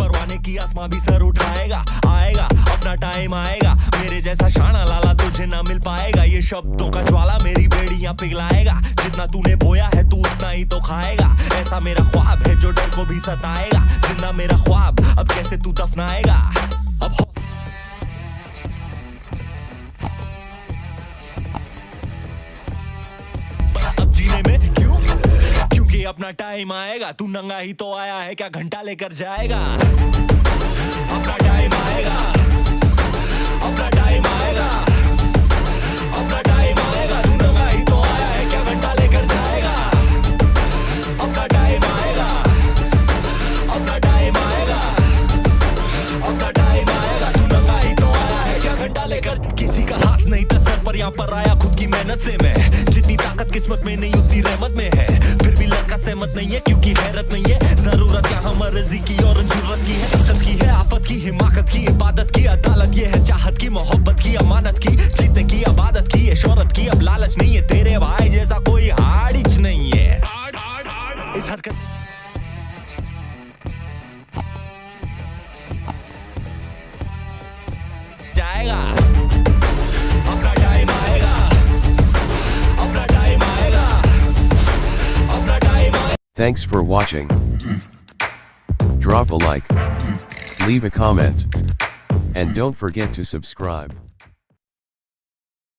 परवाने की आसमां भी सर उठाएगा। आएगा अपना टाइम आएगा, मेरे जैसा शाना लाला तुझे ना मिल पाएगा। ये शब्दों का ज्वाला मेरी बेड़ियां पिघलाएगा, जितना तूने बोया है तू उतना ही तो खाएगा। ऐसा मेरा ख्वाब है जो डर को भी सताएगा, जिंदा मेरा ख्वाब अब कैसे तू दफनाएगा। अब जीने में क्यों, क्योंकि अपना टाइम आएगा। तू नंगा ही तो आया है, क्या घंटा लेकर जाएगा। अपना टाइम आएगा, अपना टाइम आएगा, अपना टाइम आएगा। तू नंगा ही तो आया है, क्या घंटा लेकर जाएगा। अपना टाइम आएगा, अपना टाइम आएगा, अपना टाइम आएगा। तू नंगा ही तो आया है, क्या घंटा लेकर। किसी का हाथ नहीं था सर पर, यहाँ पर आया खुद की मेहनत से मैं। जितनी ताकत किस्मत में नहीं उतनी रहमत में है, फिर भी लड़का सहमत नहीं है क्योंकि हैरत नहीं है। जरूरत यहाँ मर्जी की और जरूरत की है, ताकत की है, आफत की, हिमाकत की, इबादत की, अदालत ये है, चाहत की, मोहब्बत की, अमानत की, जीतने की, आबादत की, ये शोहरत की। अब लालच नहीं है, तेरे भाई जैसा कोई हाड़िच नहीं है। इस हरकत जाएगा। अपना टाइम आएगा, अपना टाइम आएगा, अपना टाइम आएगा। Thanks for watching. Drop a like, leave a comment, and don't forget to subscribe.